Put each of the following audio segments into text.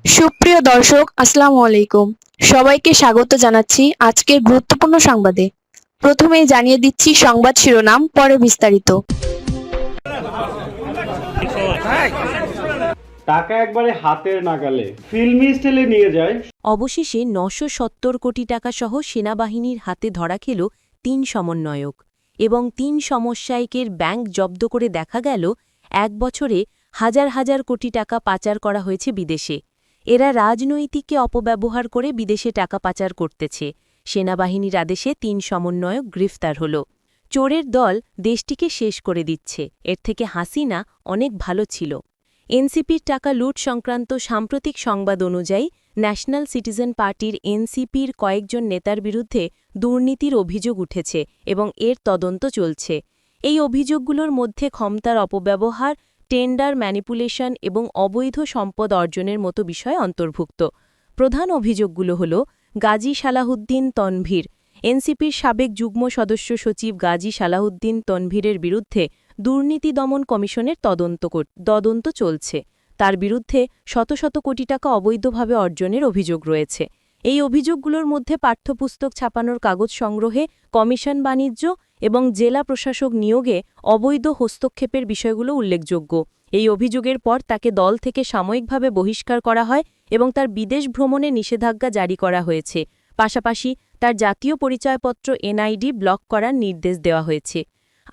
সুপ্রিয় দর্শক, আসসালামু আলাইকুম। সবাইকে স্বাগত জানাচ্ছি আজকের গুরুত্বপূর্ণ সংবাদে। প্রথমেই জানিয়ে দিচ্ছি সংবাদ শিরোনাম, পরে বিস্তারিত। টাকা একবারে হাতের নাগালে ফিল্মি স্টাইলে নিয়ে যায়। অবশেষে ৯৭০ কোটি টাকা সহ সেনাবাহিনীর হাতে ধরা খেল ৩ সমন্বয়ক এবং ৩ সমস্যায়কের ব্যাংক জব্দ করে দেখা গেল ১ বছরে হাজার হাজার কোটি টাকা পাচার করা হয়েছে বিদেশে। এরা রাজনৈতিককে অপব্যবহার করে বিদেশে টাকা পাচার করতেছে। সেনাবাহিনীর আদেশে ৩ সমন্বয়ক গ্রেফতার হল। চোরের দল দেশটিকে শেষ করে দিচ্ছে, এর থেকে হাসিনা অনেক ভালো ছিল। এনসিপির টাকা লুট সংক্রান্ত সাম্প্রতিক সংবাদ অনুযায়ী ন্যাশনাল সিটিজেন পার্টির এনসিপির কয়েকজন নেতার বিরুদ্ধে দুর্নীতির অভিযোগ উঠেছে এবং এর তদন্ত চলছে। এই অভিযোগগুলোর মধ্যে ক্ষমতার অপব্যবহার, টেন্ডার ম্যানিপুলেশন এবং অবৈধ সম্পদ অর্জনের মতো বিষয় অন্তর্ভুক্ত। প্রধান অভিযোগগুলো হল গাজী সালাহুদ্দিন তনভীর। এনসিপির সাবেক যুগ্ম সদস্য সচিব গাজী সালাহুদ্দিন তনভীরের বিরুদ্ধে দুর্নীতি দমন কমিশনের তদন্ত চলছে। তার বিরুদ্ধে শত শত কোটি টাকা অবৈধভাবে অর্জনের অভিযোগ রয়েছে। এই অভিযোগগুলোর মধ্যে পাঠ্যপুস্তক ছাপানোর কাগজ সংগ্রহে কমিশন বাণিজ্য এবং জেলা প্রশাসক নিয়োগে অবৈধ হস্তক্ষেপের বিষয়গুলো উল্লেখযোগ্য। এই অভিযোগের পর তাকে দল থেকে সাময়িকভাবে বহিষ্কার করা হয় এবং তার বিদেশ ভ্রমণে নিষেধাজ্ঞা জারি করা হয়েছে। পাশাপাশি তার জাতীয় পরিচয়পত্র এনআইডি ব্লক করার নির্দেশ দেওয়া হয়েছে।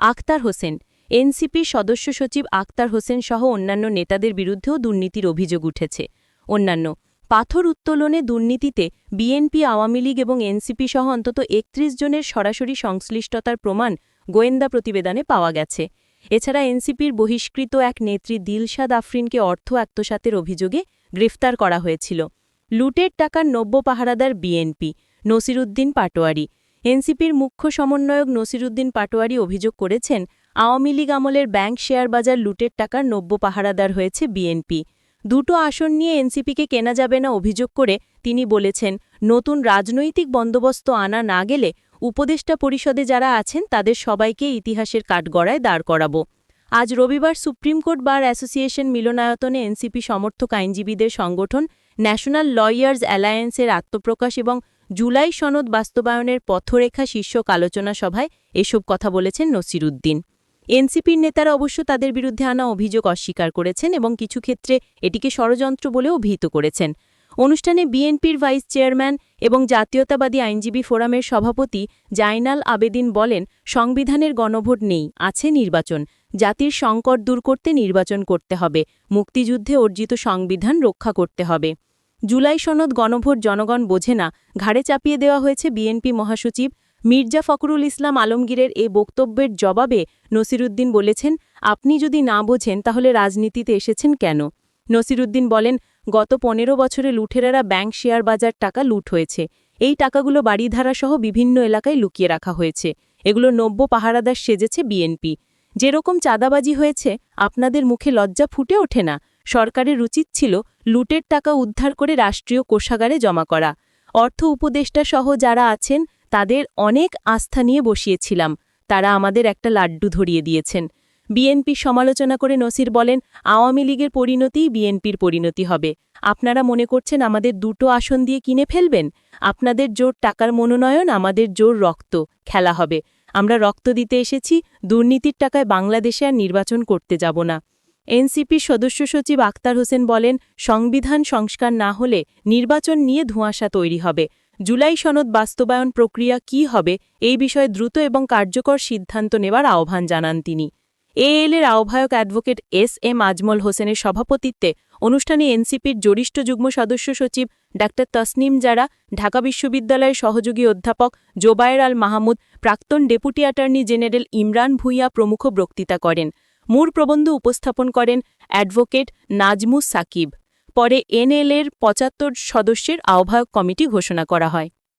আখতার হোসেন। এনসিপির সদস্য সচিব আখতার হোসেন সহ অন্যান্য নেতাদের বিরুদ্ধেও দুর্নীতির অভিযোগ উঠেছে। অন্যান্য পাথর উত্তোলনে দুর্নীতিতে বিএনপি, আওয়ামী লীগ এবং এনসিপি সহ অন্তত ৩১ জনের সরাসরি সংশ্লিষ্টতার প্রমাণ গোয়েন্দা প্রতিবেদনে পাওয়া গেছে। এছাড়া এনসিপির বহিষ্কৃত এক নেত্রী দিলশাদ আফরিনকে অর্থ আত্মসাতের অভিযোগে গ্রেফতার করা হয়েছিল। লুটের টাকার নব্য পাহারাদার বিএনপি, নসিরুদ্দিন পাটোয়ারি। এনসিপির মুখ্য সমন্বয়ক নসিরুদ্দিন পাটোয়ারি অভিযোগ করেছেন, আওয়ামী লীগ আমলের ব্যাংক শেয়ার বাজার লুটের টাকার নব্য পাহারাদার হয়েছে বিএনপি। দুটো আসন নিয়ে এনসিপিকে কেনা যাবে না অভিযোগ করে তিনি বলেছেন, নতুন রাজনৈতিক বন্দোবস্ত আনা না গেলে উপদেষ্টা পরিষদে যারা আছেন তাদের সবাইকে ইতিহাসের কাঠগড়ায় দাঁড় করাবো। আজ রবিবার সুপ্রিম কোর্ট বার অ্যাসোসিয়েশন মিলনায়তনে এনসিপি সমর্থক আইনজীবীদের সংগঠন ন্যাশনাল লয়ার্স অ্যালায়েন্সের আত্মপ্রকাশ এবং জুলাই সনদ বাস্তবায়নের পথরেখা শীর্ষক আলোচনা সভায় এসব কথা বলেছেন নসিরুদ্দিন। এনসিপির নেতারা অবশ্য তাদের বিরুদ্ধে আনা অভিযোগ অস্বীকার করেছেন এবং কিছু ক্ষেত্রে এটিকে ষড়যন্ত্র বলেও অভিহিত করেছেন। অনুষ্ঠানে বিএনপির ভাইস চেয়ারম্যান এবং জাতীয়তাবাদী আইনজীবী ফোরামের সভাপতি জাইনাল আবেদিন বলেন, সংবিধানের গণভোট নেই, আছে নির্বাচন। জাতির সংকট দূর করতে নির্বাচন করতে হবে, মুক্তিযুদ্ধে অর্জিত সংবিধান রক্ষা করতে হবে। জুলাই সনদ গণভোট জনগণ বোঝে না, ঘাড়ে চাপিয়ে দেওয়া হয়েছে বিএনপি মহাসচিব মির্জা ফখরুল ইসলাম আলমগীরের এ বক্তব্যের জবাবে নসিরুদ্দিন বলেছেন, আপনি যদি না বোঝেন তাহলে রাজনীতিতে এসেছেন কেন? নসিরুদ্দিন বলেন, গত ১৫ বছরে লুটেরারা ব্যাংক শেয়ার বাজার টাকা লুট হয়েছে। এই টাকাগুলো বাড়িধারাসহ বিভিন্ন এলাকায় লুকিয়ে রাখা হয়েছে। এগুলো নব্য পাহারাদার সেজেছে বিএনপি। যেরকম চাঁদাবাজি হয়েছে, আপনাদের মুখে লজ্জা ফুটে ওঠে না? সরকারের উচিত ছিল লুটের টাকা উদ্ধার করে রাষ্ট্রীয় কোষাগারে জমা করা। অর্থ উপদেষ্টা সহ যারা আছেন তাদের অনেক আস্থা নিয়ে বসিয়েছিলাম, তারা আমাদের একটা লাড্ডু ধরিয়ে দিয়েছেন। বিএনপির সমালোচনা করে নসির বলেন, আওয়ামী লীগের পরিণতিই বিএনপির পরিণতি হবে। আপনারা মনে করছেন আমাদের দুটো আসন দিয়ে কিনে ফেলবেন? আপনাদের জোর টাকার মনোনয়ন, আমাদের জোর রক্ত, খেলা হবে। আমরা রক্ত দিতে এসেছি, দুর্নীতির টাকায় বাংলাদেশে আর নির্বাচন করতে যাব না। এনসিপির সদস্য সচিব আখতার হোসেন বলেন, সংবিধান সংস্কার না হলে নির্বাচন নিয়ে ধোঁয়াশা তৈরি হবে। জুলাই সনদ বাস্তবায়ন প্রক্রিয়া কী হবে এই বিষয়ে দ্রুত এবং কার্যকর সিদ্ধান্ত নেওয়ার আহ্বান জানান তিনি। এএল-এর আহ্বায়ক অ্যাডভোকেট এস.এম. আজমল হোসেনের সভাপতিত্বে অনুষ্ঠানে এনসিপির জ্যেষ্ঠ যুগ্ম সদস্য সচিব ডা. তসনিম জারা, ঢাকা বিশ্ববিদ্যালয়ের সহযোগী অধ্যাপক জোবায়ের আল মাহমুদ, প্রাক্তন deputy attorney general Imran Bhuiyan প্রমুখ বক্তৃতা করেন। মূল প্রবন্ধ উপস্থাপন করেন অ্যাডভোকেট নাজমুস সাকিব। পরে এনএল-এর ৭৫ সদস্যের আহ্বায়ক কমিটি ঘোষণা করা হয়।